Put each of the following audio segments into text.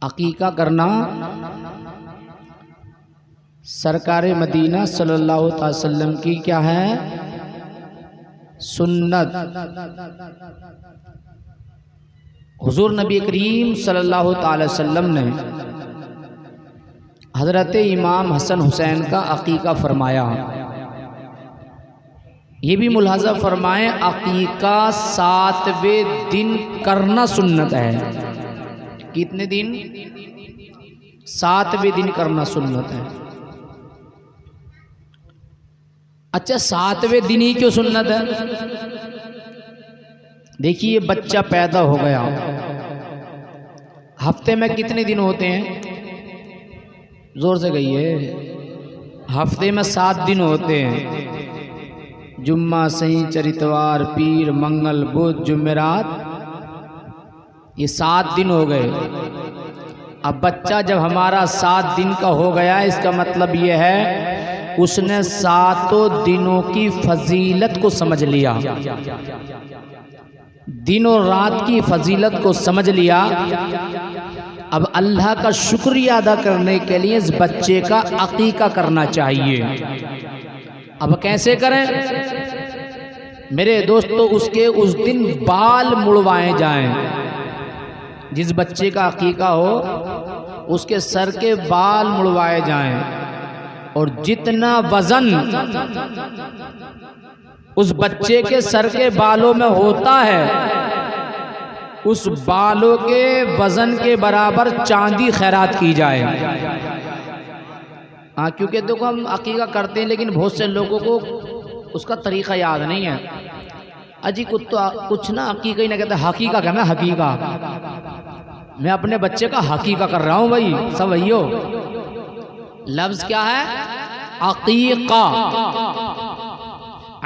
अकीका करना सरकार मदीना सल्लल्लाहु अलैहि वसल्लम की क्या है, सुन्नत। हुजूर नबी करीम सल्लल्लाहु अलैहि वसल्लम ने हज़रत इमाम हसन हुसैन का अकीका फरमाया। ये भी मुलाहजा फरमाएं, अकीका 7वें दिन करना सुन्नत है। कितने दिन? 7वें दिन करना सुन्नत है। अच्छा, 7वें दिन ही क्यों सुन्नत है? देखिए, बच्चा पैदा हो गया, हफ्ते में कितने दिन होते हैं? जोर से कहिए। हफ्ते में 7 दिन होते हैं। जुम्मा, शनि, इतवार, पीर, मंगल, बुध, जुमेरात, ये 7 दिन हो गए। अब बच्चा जब हमारा 7 दिन का हो गया, इसका मतलब ये है उसने 7 दिनों की फजीलत को समझ लिया, दिन और रात की फजीलत को समझ लिया। अब अल्लाह का शुक्रिया अदा करने के लिए इस बच्चे का अकीका करना चाहिए। अब कैसे करें मेरे दोस्तों? उसके उस दिन बाल मुड़वाए जाएं। जिस बच्चे का अकीका हो उसके सर के बाल मुड़वाए जाएं, और जितना वजन उस बच्चे के सर के बालों में होता है, उस बालों के वजन के बराबर चांदी खैरात की जाए। हाँ, क्योंकि देखो हम अकीका करते हैं, लेकिन बहुत से लोगों को उसका तरीका याद नहीं है। अजी कुछ ना अकीका ही ना कहते, हकीका कहना, हकीका। मैं अपने बच्चे का हकीका कर रहा हूँ भाई, सब भैयो। लफ्ज क्या है? अकीका,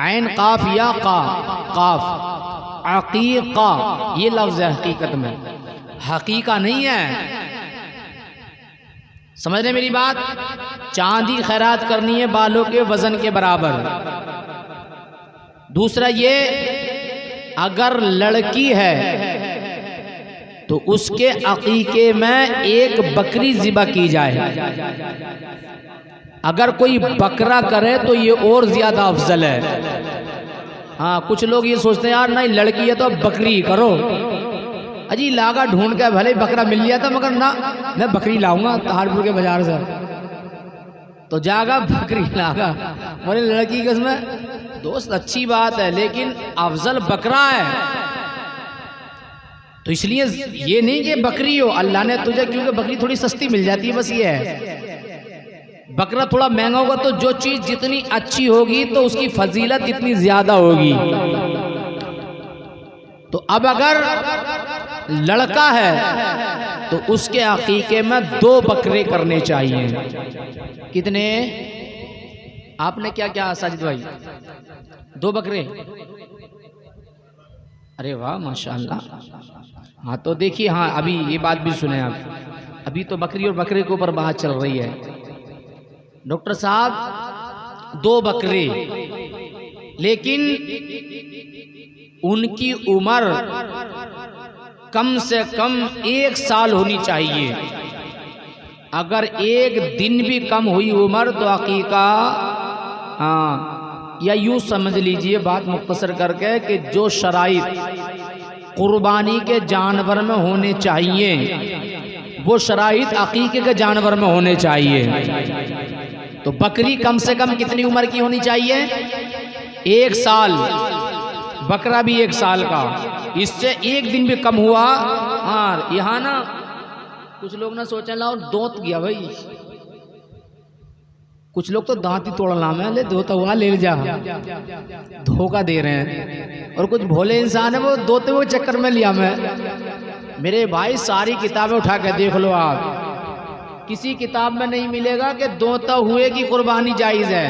ऐन काफ या काफ, अकीका ये लफ्ज है हकीकत में, हकीका नहीं है। समझ रहे मेरी बात? चांदी खैरात करनी है बालों के वजन के बराबर। दूसरा ये, अगर लड़की है तो उसके अकीके में एक बकरी ज़िबा की जाए। अगर कोई बकरा करे तो ये और ज्यादा अफजल है। हाँ, कुछ लोग ये सोचते हैं यार नहीं लड़की है तो अब बकरी करो। अजी लागा ढूंढ के भले बकरा मिल गया था, मगर ना मैं बकरी लाऊंगा तहारपुर के बाजार से, तो जागा बकरी लागा। बोले लड़की के उसमें दोस्त अच्छी बात है, लेकिन अफजल बकरा है। तो इसलिए ये नहीं कि बकरी हो, अल्लाह ने तुझे, क्योंकि बकरी थोड़ी सस्ती मिल जाती है, बस ये है। बकरा थोड़ा महंगा होगा तो जो चीज जितनी अच्छी होगी तो उसकी फजीलत इतनी ज्यादा होगी। तो अब अगर लड़का है तो उसके अकीके में 2 बकरे करने चाहिए। कितने? आपने क्या क्या साजिद भाई? 2 बकरे? अरे वाह माशाअल्लाह। हाँ तो देखिए, हाँ अभी ये बात भी सुने आप। अभी तो बकरी और बकरे के ऊपर बात चल रही है। डॉक्टर साहब 2 बकरे, लेकिन उनकी उम्र कम से कम 1 साल होनी चाहिए। अगर 1 दिन भी कम हुई उम्र तो अकीका, हाँ, या यूँ समझ लीजिए बात मुख्तसर करके कि जो शराइत कुर्बानी के जानवर में होने चाहिए वो शराइत अकीके के जानवर में होने चाहिए। तो बकरी कम से कम कितनी उम्र की होनी चाहिए? 1 साल। बकरा भी 1 साल का। इससे 1 दिन भी कम हुआ, हाँ, यहाँ ना कुछ लोग ना सोचने लाओ दोत गया भाई, कुछ लोग तो दांत ही तोड़ना में ले दोता हुआ ले जा, धोखा दे रहे हैं। और कुछ भोले इंसान है वो दोते हुए चक्कर में लिया मैं। मेरे भाई सारी किताबें उठा के देख लो आप, किसी किताब में नहीं मिलेगा कि दोता हुए की कुर्बानी जायज है।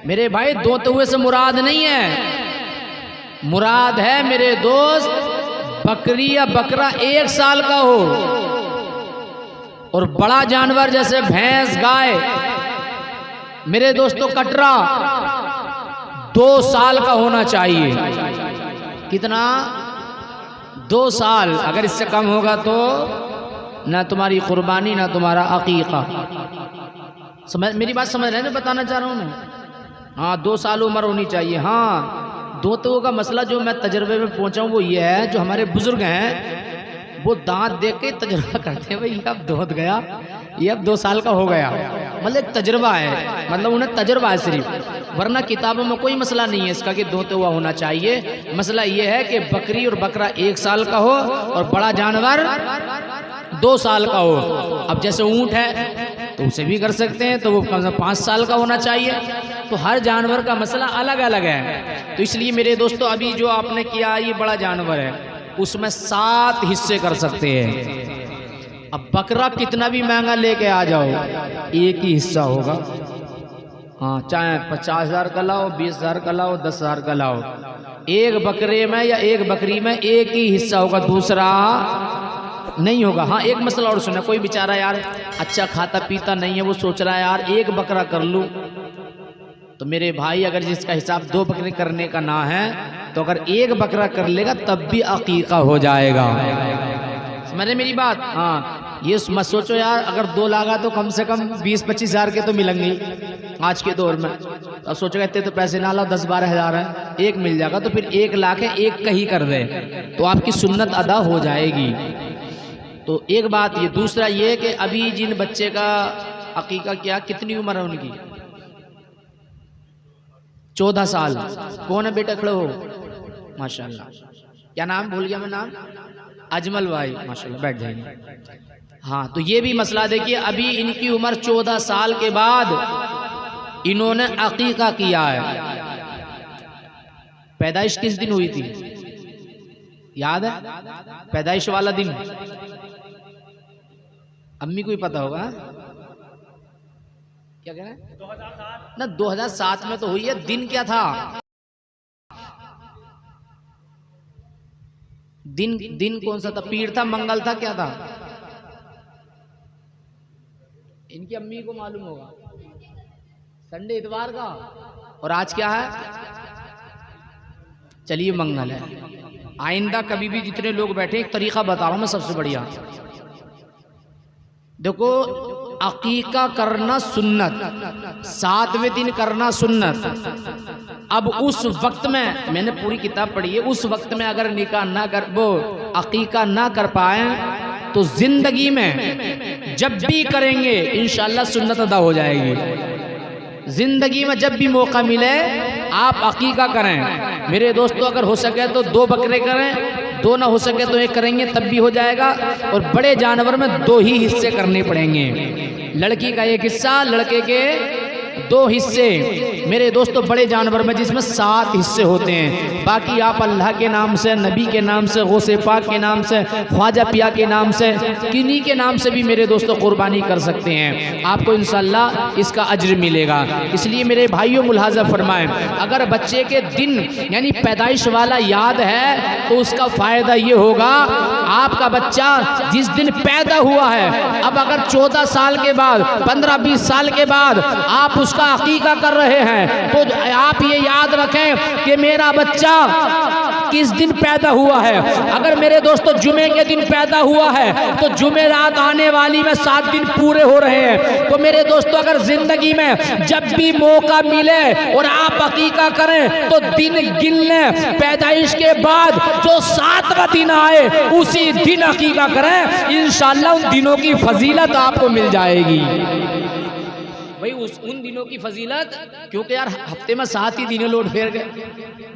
मेरे भाई दोते हुए से मुराद नहीं है, मुराद है मेरे दोस्त बकरी या बकरा 1 साल का हो। और बड़ा जानवर जैसे भैंस, गाय, मेरे दोस्तों कटरा 2 साल का होना चाहिए। कितना? 2 साल। अगर इससे कम होगा तो ना तुम्हारी कुर्बानी ना तुम्हारा अकीका। समझ मेरी बात समझ रहे हैं? बताना चाह रहा हूँ मैं। हाँ 2 साल उम्र होनी चाहिए। हाँ दोतों का मसला जो मैं तजर्बे में पहुँचा हूँ वो ये है, जो हमारे बुजुर्ग हैं वो दांत देख के तजर्बा करते हैं, भाई ये अब दोहत गया, ये अब 2 साल का हो गया, मतलब एक तजर्बा है, मतलब उन्हें तजर्बा है सिर्फ, वरना किताबों में कोई मसला नहीं है इसका कि दोते हुआ होना चाहिए। मसला ये है कि बकरी और बकरा 1 साल का हो और बड़ा जानवर 2 साल का हो। अब जैसे ऊँट है तो उसे भी कर सकते हैं, तो वो कम से कम 5 साल का होना चाहिए। तो हर जानवर का मसला अलग अलग है। तो इसलिए मेरे दोस्तों अभी जो आपने किया ये बड़ा जानवर है, उसमें 7 हिस्से कर सकते हैं। अब बकरा कितना भी महंगा लेके आ जाओ, एक ही हिस्सा होगा। हाँ चाहे 50,000 का लाओ, 20,000 का लाओ, 10,000 का लाओ, एक बकरे में या एक बकरी में एक ही हिस्सा होगा, दूसरा नहीं होगा। हाँ एक मसला और सुना, कोई बेचारा यार अच्छा खाता पीता नहीं है, वो सोच रहा है यार एक बकरा कर लूं, तो मेरे भाई अगर जिसका हिसाब 2 बकरे करने का ना है तो अगर एक बकरा कर लेगा तब भी अकीका हो जाएगा। समझे मेरी बात? हाँ ये मत सोचो यार अगर 2 लागा तो कम से कम 20-25 हज़ार के तो मिलेंगे आज के दौर में। अब सोचो इतने तो पैसे ना लाओ, 10-12 हज़ार है, एक मिल जाएगा तो फिर 1 लाख है, एक का ही कर दे तो आपकी सुन्नत अदा हो जाएगी। तो एक बात ये, दूसरा ये कि अभी जिन बच्चे का अकीका किया, कितनी उम्र है उनकी? 14 साल। कौन है बेटा? खड़े हो। माशाल्लाह। क्या नाम भूल गया मैं? नाम अजमल भाई, माशाल्लाह बैठ जाइए। हाँ तो ये भी मसला देखिए, अभी इनकी उम्र 14 साल के बाद इन्होंने अकीका किया है। पैदाइश किस दिन हुई थी याद है? पैदाइश वाला दिन अम्मी को ही पता होगा। क्या कह रहे हैं? 2007 ना, 2007 में तो हुई है। दिन क्या था? दिन कौन सा था? पीर था, मंगल था, क्या था? इनकी अम्मी को मालूम होगा। संडे इतवार का, और आज क्या है? चलिए मंगल है। आइंदा कभी भी जितने लोग बैठे एक तरीका बता रहा हूं मैं सबसे बढ़िया। देखो अकीका करना सुन्नत, 7वें दिन करना सुन्नत। अब उस वक्त में, मैंने पूरी किताब पढ़ी है, उस वक्त में अगर निकाह ना कर, वो अकीका ना कर पाए तो जिंदगी में जब भी करेंगे इंशाअल्लाह सुन्नत अदा हो जाएगी। जिंदगी में जब भी मौका मिले आप अकीका करें। मेरे दोस्तों अगर हो सके तो 2 बकरे करें, 2 ना हो सके तो 1 करेंगे तब भी हो जाएगा। और बड़े जानवर में 2 ही हिस्से करने पड़ेंगे। लड़की का 1 हिस्सा, लड़के के 2 हिस्से। मेरे दोस्तों बड़े जानवर में जिसमें 7 हिस्से होते हैं। बाकी आप अल्लाह के नाम से, नबी के नाम से, गौसे पाक के नाम से, ख्वाजा पिया के नाम से, किन्हीं के नाम से भी मेरे दोस्तों कुर्बानी कर सकते हैं। आपको इंशाअल्लाह इसका अज्र मिलेगा। इसलिए मेरे भाइयों मुलाहाजा फरमाएं, अगर बच्चे के दिन यानी पैदाइश वाला याद है तो उसका फ़ायदा ये होगा, आपका बच्चा जिस दिन पैदा हुआ है, अब अगर 14 साल के बाद, 15-20 साल के बाद आप उसका अकीका कर रहे हैं तो आप ये याद रखें कि मेरा बच्चा किस दिन पैदा हुआ है। अगर मेरे दोस्तों जुमे के दिन पैदा हुआ है तो जुमे रात आने वाली में 7 दिन पूरे हो रहे हैं। तो मेरे दोस्तों अगर जिंदगी में जब भी मौका मिले और आप अकीका करें तो दिन गिन लें, पैदाइश के बाद जो 7वां दिन आए उसी दिन अकीका करें, इंशाअल्लाह उन दिनों की फजीलत आपको मिल जाएगी। भाई उन दिनों की फजीलत, क्योंकि यार हफ्ते में 7 ही दिन लोड फेर गए,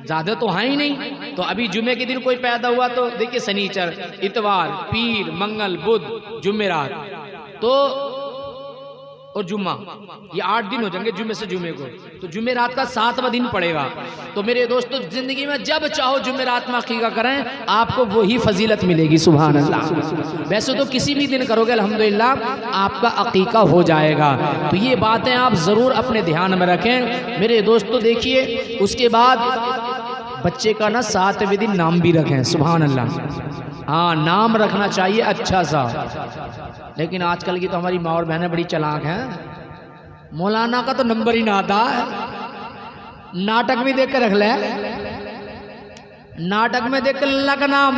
ज्यादा तो है ही नहीं। तो अभी जुमे के दिन कोई पैदा हुआ तो देखिए शनिचर, इतवार, पीर, मंगल, बुध, जुमेरात तो और जुम्मा, ये 8 दिन हो जाएंगे जुमे से जुमे को। तो जुमे रात का 7वां दिन पड़ेगा। तो मेरे दोस्तों जिंदगी में जब चाहो जुमे रात में अकीका करें, आपको वही फजीलत मिलेगी। सुभान अल्लाह। वैसे तो किसी भी दिन करोगे अल्हम्दुलिल्लाह आपका अकीका हो जाएगा। तो ये बातें आप ज़रूर अपने ध्यान में रखें मेरे दोस्तों। देखिए उसके बाद बच्चे का ना 7वें दिन नाम भी रखें। सुभान अल्लाह। हाँ नाम रखना चाहिए अच्छा सा। लेकिन आजकल की तो हमारी माँ और बहनें बड़ी चालाक हैं। मौलाना का तो नंबर ही ना आता, नाटक में देख कर रख ले, नाटक में देख कर अल्लाह का नाम।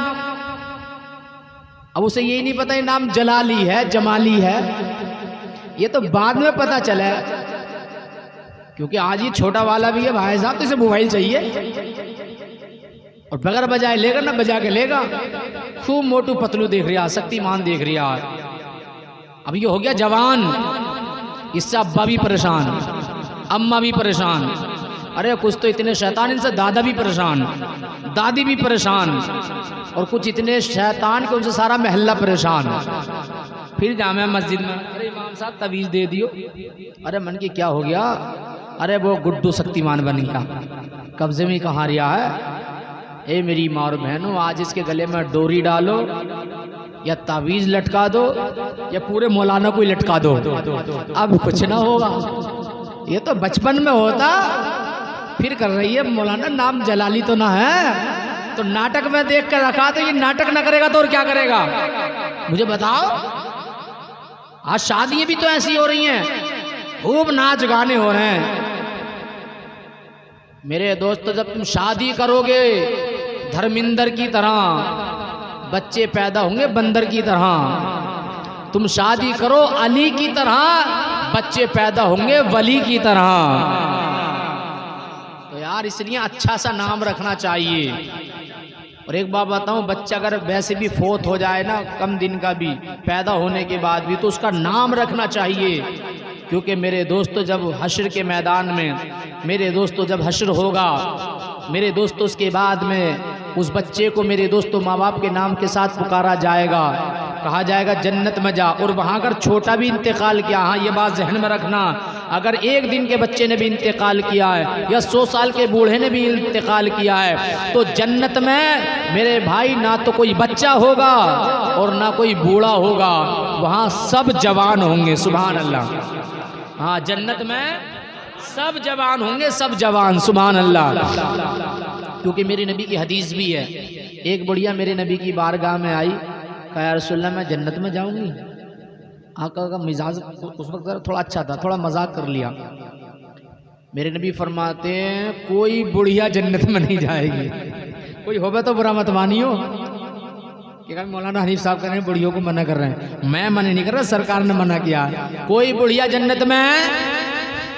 अब उसे यही नहीं पता ये नाम जलाली है जमाली है, ये तो बाद में पता चला है, क्योंकि आज ये छोटा वाला भी है भाई साहब, तो इसे मोबाइल चाहिए और बगैर बजाए लेगा ना बजा के लेगा। खूब मोटू पतलू देख रहा, शक्तिमान देख रहा। अब ये हो गया जवान, इससे अब्बा भी परेशान, अम्मा भी परेशान, अरे कुछ तो इतने शैतान इनसे दादा भी परेशान, दादी भी परेशान, और कुछ इतने शैतान के उनसे सारा महल्ला परेशान। फिर जामे मस्जिद में, अरे इमाम साहब तवीज़ दे दियो। अरे मन की क्या हो गया? अरे वो गुड्डू शक्तिमान बन गया, कब्जे में कहाँ रिया है। ए मेरी माँ और बहनों, आज इसके गले में डोरी डालो या तावीज़ लटका दो या पूरे मौलाना को ही लटका दो, अब कुछ ना होगा। ये तो बचपन में होता, फिर कर रही है मौलाना, नाम जलाली तो ना है, तो नाटक में देख कर रखा, तो ये नाटक ना करेगा तो और क्या करेगा मुझे बताओ। आज शादियां भी तो ऐसी हो रही हैं, खूब नाच गाने हो रहे हैं। मेरे दोस्त, जब तुम शादी करोगे धर्मिंदर की तरह, बच्चे पैदा होंगे बंदर की तरह। तुम शादी करो अली की तरह, बच्चे पैदा होंगे वली की तरह। तो यार इसलिए अच्छा सा नाम रखना चाहिए। और एक बात बताऊं, बच्चा अगर वैसे भी फोत हो जाए ना, कम दिन का भी पैदा होने के बाद भी, तो उसका नाम रखना चाहिए। क्योंकि मेरे दोस्तों, जब हश्र के मैदान में, मेरे दोस्तों जब हश्र होगा मेरे दोस्तों, उसके बाद में उस बच्चे को मेरे दोस्तों माँ बाप के नाम के साथ पुकारा जाएगा, कहा जाएगा जन्नत में जा। और वहाँ अगर छोटा भी इंतकाल किया, हाँ ये बात जहन में रखना, अगर एक दिन के बच्चे ने भी इंतकाल किया है या 100 साल के बूढ़े ने भी इंतकाल किया है, तो जन्नत में मेरे भाई ना तो कोई बच्चा होगा और ना कोई बूढ़ा होगा, वहाँ सब जवान होंगे। सुभान अल्लाह। हाँ, जन्नत में सब जवान होंगे, सब जवान। सुभान अल्लाह। क्योंकि मेरे नबी की हदीस भी है, एक बुढ़िया मेरे नबी की बारगाह में आई, कहा या रसूलल्लाह मैं जन्नत में जाऊंगी। आका का मिजाज उस वक्त थोड़ा अच्छा था, थोड़ा मजाक कर लिया। मेरे नबी फरमाते हैं कोई बुढ़िया जन्नत में नहीं जाएगी। कोई होगा तो बुरा मत मानियो कि मौलाना हनीफ साहब कह रहे हैं बुढ़ियों को मना कर रहे हैं। मैं मना नहीं कर रहा, सरकार ने मना किया। कोई बुढ़िया जन्नत में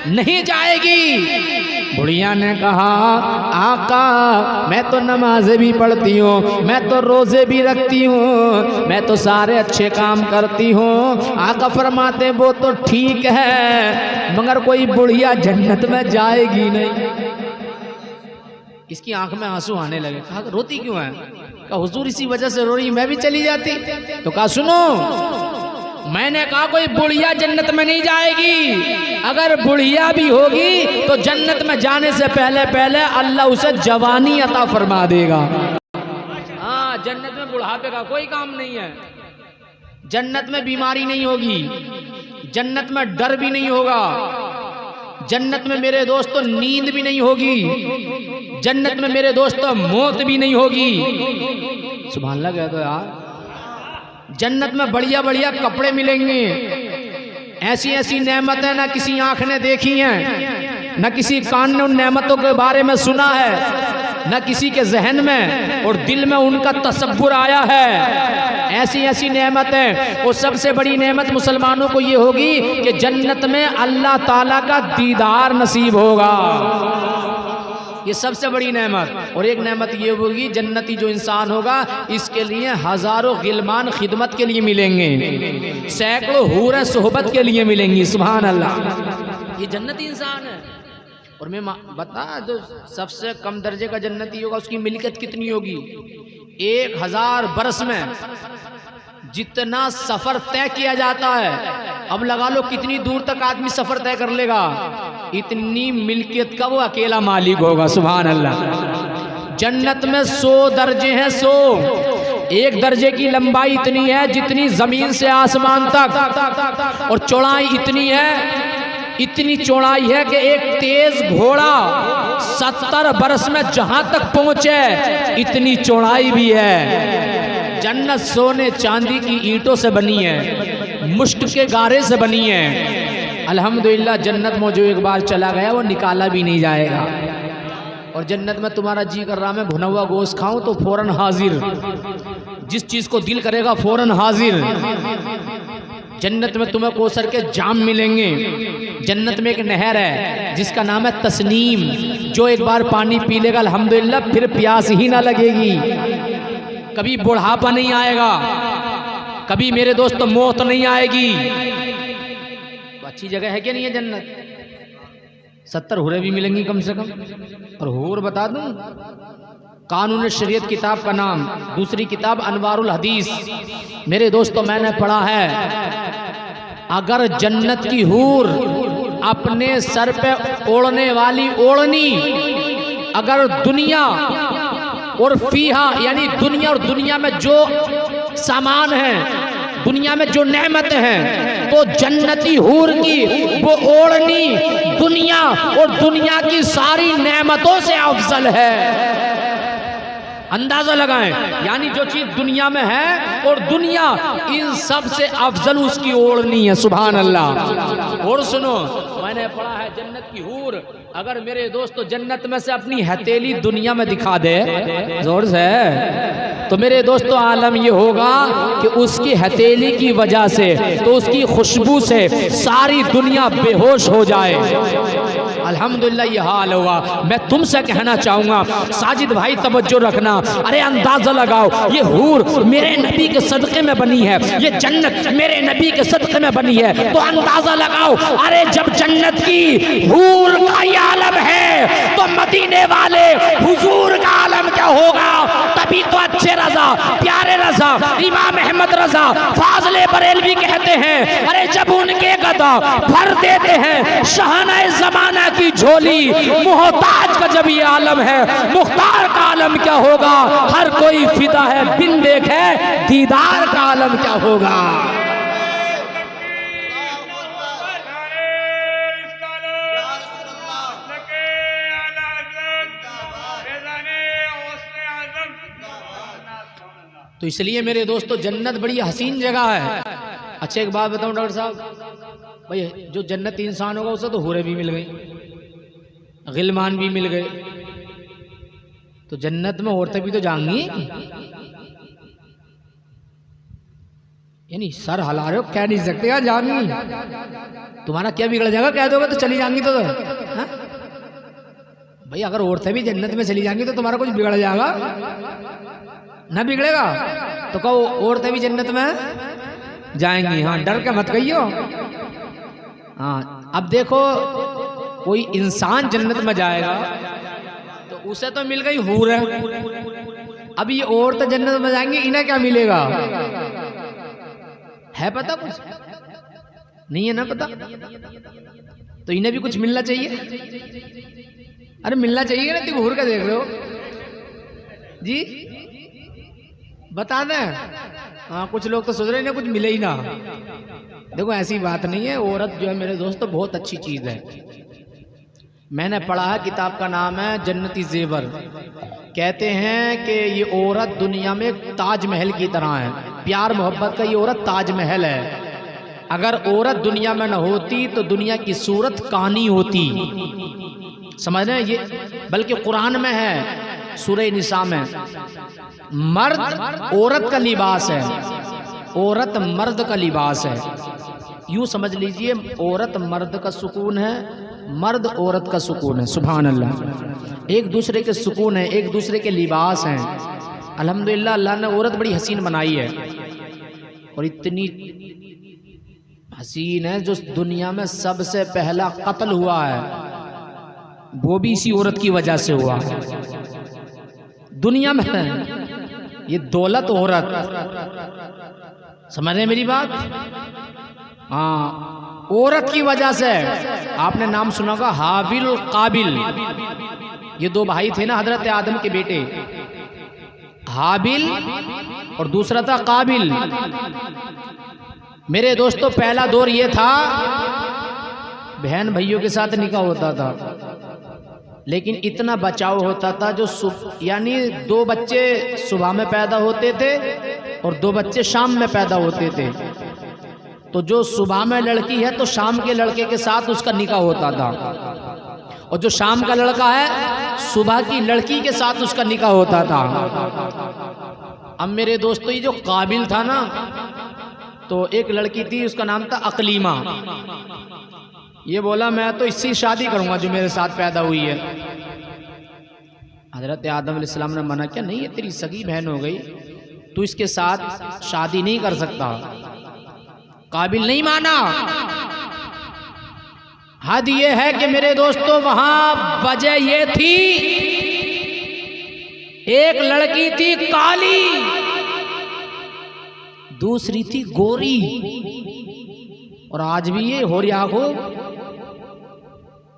नहीं जाएगी। बुढ़िया ने कहा आका मैं तो नमाजें भी पढ़ती हूँ, मैं तो रोजे भी रखती हूँ, मैं तो सारे अच्छे काम करती हूँ। आका फरमाते वो तो ठीक है, मगर कोई बुढ़िया जन्नत में जाएगी नहीं। इसकी आंख में आंसू आने लगे। कहा रोती क्यों है? कहा हुजूर इसी वजह से रो रही, मैं भी चली जाती। तो कहा सुनो, मैंने कहा कोई बुढ़िया जन्नत में नहीं जाएगी। अगर बुढ़िया भी होगी तो जन्नत में जाने से पहले पहले अल्लाह उसे जवानी अता फरमा देगा। हाँ, जन्नत में बुढ़ापे का कोई काम नहीं है, जन्नत में बीमारी नहीं होगी, जन्नत में डर भी नहीं होगा, जन्नत में मेरे दोस्तों नींद भी नहीं होगी, जन्नत में मेरे दोस्तों मौत भी नहीं होगी। सुभान अल्लाह कह दो यार। जन्नत में बढ़िया बढ़िया कपड़े मिलेंगे, ऐसी ऐसी नेमतें ना किसी आंख ने देखी हैं, न किसी कान ने उन नेमतों के बारे में सुना है, न किसी के जहन में और दिल में उनका तसव्वुर आया है। ऐसी ऐसी नेमतें। और सबसे बड़ी नेमत मुसलमानों को ये होगी कि जन्नत में अल्लाह ताला का दीदार नसीब होगा, ये सबसे बड़ी नेमत। और एक नेमत ये होगी, जन्नती जो इंसान होगा इसके लिए हजारों गिलमान खिदमत के लिए मिलेंगे, सैकड़ों हूरें सोहबत के लिए मिलेंगी। सुभान अल्लाह, ये जन्नती इंसान है। और मैं बता, जो सबसे कम दर्जे का जन्नती होगा उसकी मिल्कियत कितनी होगी? 1000 बरस में जितना सफर तय किया जाता है, अब लगा लो कितनी दूर तक आदमी सफर तय कर लेगा, इतनी मिल्कियत का वो अकेला मालिक होगा। सुभान अल्लाह। जन्नत में 100 दर्जे हैं, 100। एक दर्जे की लंबाई इतनी है जितनी जमीन से आसमान तक, और चौड़ाई इतनी है, इतनी चौड़ाई है कि एक तेज घोड़ा 70 बरस में जहां तक पहुंचे इतनी चौड़ाई भी है। जन्नत सोने चांदी की ईंटों से बनी है, मुश्क के गारे से बनी है। अल्हम्दुलिल्लाह, जन्नत में जो एक बार चला गया वो निकाला भी नहीं जाएगा। और जन्नत में तुम्हारा जी कर रहा मैं भुना हुआ गोश्त खाऊं तो फौरन हाजिर, जिस चीज को दिल करेगा फौरन हाजिर। जन्नत में तुम्हें कोसर के जाम मिलेंगे। जन्नत में एक नहर है जिसका नाम है तस्नीम, जो एक बार पानी पी लेगा अल्हम्दुलिल्लाह फिर प्यास ही ना लगेगी, कभी बुढ़ापा नहीं आएगा, कभी मेरे दोस्त मौत नहीं आएगी। तो अच्छी जगह है क्या नहीं है जन्नत? 70 हुरे भी मिलेंगी कम से कम। और हुर बता दूं, कानून शरीयत किताब का नाम, दूसरी किताब अनवारुल हदीस। मेरे दोस्तों मैंने पढ़ा है अगर जन्नत की हूर अपने सर पे ओढ़ने वाली ओढ़नी अगर दुनिया और फीहा यानी दुनिया और दुनिया में जो सामान है, दुनिया में जो नेमतें हैं, तो जन्नती हूर की वो ओढ़नी दुनिया और दुनिया की सारी नेमतों से अफजल है। अंदाजा लगाएं, यानी जो चीज दुनिया में है और दुनिया इन सब से अफजल उसकी ओढ़नी है। सुभान अल्लाह। और सुनो, मैंने पढ़ा है जन्नत की हूर अगर मेरे दोस्तों जन्नत में से अपनी हथेली दुनिया में दिखा दे जोर से, तो मेरे दोस्तों आलम ये होगा कि उसकी हथेली की वजह से, तो उसकी खुशबू से सारी दुनिया बेहोश हो जाए। अल्हम्दुलिल्लाह ये हाल हुआ। मैं तुमसे कहना चाहूंगा साजिद भाई तवज्जो रखना, अरे अंदाजा लगाओ, ये हूर मेरे नबी के सदक़े में बनी है, ये जन्नत मेरे नबी के सदक़े में बनी है, तो अंदाजा लगाओ। अरे जब जन्नत की हूर का ये आलम है तो मदीने वाले हुजूर का आलम क्या होगा? तभी तो अच्छे रजा, प्यारे रजा, इमाम अहमद रजा फाजले बरेलवी कहते हैं, अरे जब उनके गदा भर देते हैं शहानाए ज़माना की झोली, मोहताज का जब ये आलम है, मुख्तार का आलम क्या होगा? हर कोई फिदा है बिन देखे दीदार का आलम क्या होगा? तो इसलिए मेरे दोस्तों जन्नत बड़ी हसीन जगह है। अच्छा एक बात बताऊं डॉक्टर साहब, भाई जो जन्नत इंसान होगा उसे तो हुरे भी मिल गई, गिलमान भी मिल गए, तो जन्नत में औरतें भी तो जाएंगी। यानी सर हिला रहे हो, कह नहीं सकते यार जाएंगी, तुम्हारा क्या बिगड़ जाएगा? कह दोगे तो चली जाएंगी तो हाँ? भाई अगर औरतें भी जन्नत में चली जाएंगी तो तुम्हारा कुछ बिगड़ जाएगा? ना बिगड़ेगा। तो कहो औरतें भी जन्नत में जाएंगी, हाँ डर के मत कहियो। हाँ अब देखो कोई इंसान जन्नत में जाएगा तो उसे तो मिल गई हूर है, अब ये औरतें जन्नत में जाएंगी, इन्हें क्या मिलेगा? है पता? कुछ नहीं है ना पता, तो इन्हें भी कुछ मिलना चाहिए। अरे मिलना चाहिए ना, तुम हूर का देख रहे हो जी, बता दें। हाँ कुछ लोग तो सोच रहे हैं कुछ मिले ही ना। देखो ऐसी बात नहीं है, औरत जो है मेरे दोस्तों बहुत अच्छी चीज है। मैंने पढ़ा है, किताब का नाम है जन्नती जेवर। कहते हैं कि ये औरत दुनिया में ताजमहल की तरह है, प्यार मोहब्बत का ये औरत ताजमहल है। अगर औरत दुनिया में न होती तो दुनिया की सूरत कानी होती, समझ रहे हैं ये? बल्कि कुरान में है सूरह निसा में, मर्द औरत का लिबास है, औरत मर्द का लिबास है। यूं समझ लीजिए औरत मर्द का सुकून है, मर्द औरत का सुकून है। सुभान अल्लाह। एक दूसरे के सुकून है, एक दूसरे के लिबास हैं। अल्हम्दुलिल्लाह अल्लाह ने औरत बड़ी हसीन बनाई है, और इतनी हसीन है जो दुनिया में सबसे पहला कत्ल हुआ है वो भी इसी औरत की वजह से हुआ है दुनिया में। ये दौलत औरत, समझ रहे मेरी बात? हाँ औरत की वजह से। आपने नाम सुना होगा हाबिल और काबिल, ये दो भाई थे ना हजरत आदम के बेटे, हाबिल और दूसरा था काबिल। मेरे दोस्तों पहला दौर ये था बहन भाइयों के साथ निकाह होता था, लेकिन इतना बचाव होता था जो यानी 2 बच्चे सुबह में पैदा होते थे और 2 बच्चे शाम में पैदा होते थे। तो जो सुबह में लड़की है तो शाम के लड़के के साथ उसका निकाह होता था, और जो शाम का लड़का है सुबह की लड़की के साथ उसका निकाह होता था। अब मेरे दोस्तों ये जो काबिल था ना, तो एक लड़की थी, उसका नाम था अकलीमा। ये बोला मैं तो इससे शादी करूंगा जो मेरे साथ पैदा हुई है। हजरत आदम अलैहिस्सलाम ने मना किया, नहीं ये तेरी सगी बहन हो गई, तू इसके साथ शादी नहीं कर सकता। काबिल नहीं माना। हद ये है कि मेरे दोस्तों वहां वजह ये थी, एक लड़की थी काली, दूसरी थी गोरी। और आज भी ये हो रहा हो।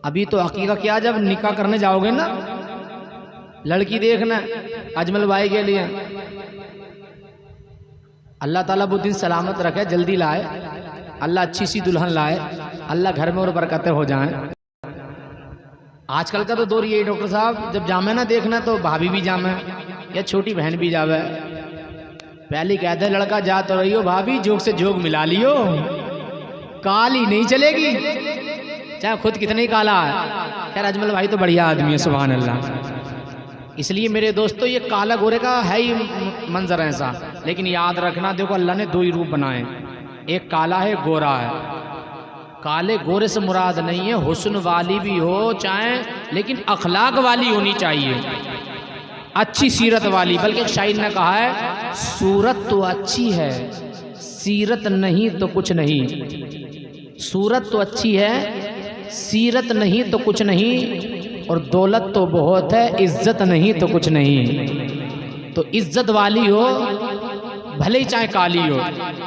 अभी तो अकीका क्या, जब निकाह करने जाओगे ना, लड़की देखना अजमल भाई के लिए, अल्लाह ताला बुद्धिन सलामत रखे, जल्दी लाए, अल्लाह अच्छी सी दुल्हन लाए, अल्लाह घर में और बरकतें हो जाएं। आजकल का तो दौर यही डॉक्टर साहब, जब जामे ना देखना तो भाभी भी जामे या छोटी बहन भी जावे। पहले कहते हैं लड़का जा तो रही हो भाभी, जोग से जोग मिला लियो, काली नहीं चलेगी चाहे खुद कितने ही काला है। खैर अजमल भाई तो बढ़िया आदमी है, सुभान अल्लाह। इसलिए मेरे दोस्तों ये काला गोरे का है ही मंजर ऐसा, लेकिन याद रखना देखो अल्लाह ने दो ही रूप बनाए, एक काला है, गोरा है। काले गोरे से मुराद नहीं है हुस्न वाली भी हो चाहे, लेकिन अखलाक वाली होनी चाहिए, अच्छी सीरत वाली। बल्कि एक शायर ने कहा है, सूरत तो अच्छी है, सीरत नहीं तो कुछ नहीं। सूरत तो अच्छी है, सीरत नहीं तो कुछ नहीं, और दौलत तो बहुत है, इज्जत नहीं तो कुछ नहीं। तो इज्जत वाली हो भले ही चाहे काली हो।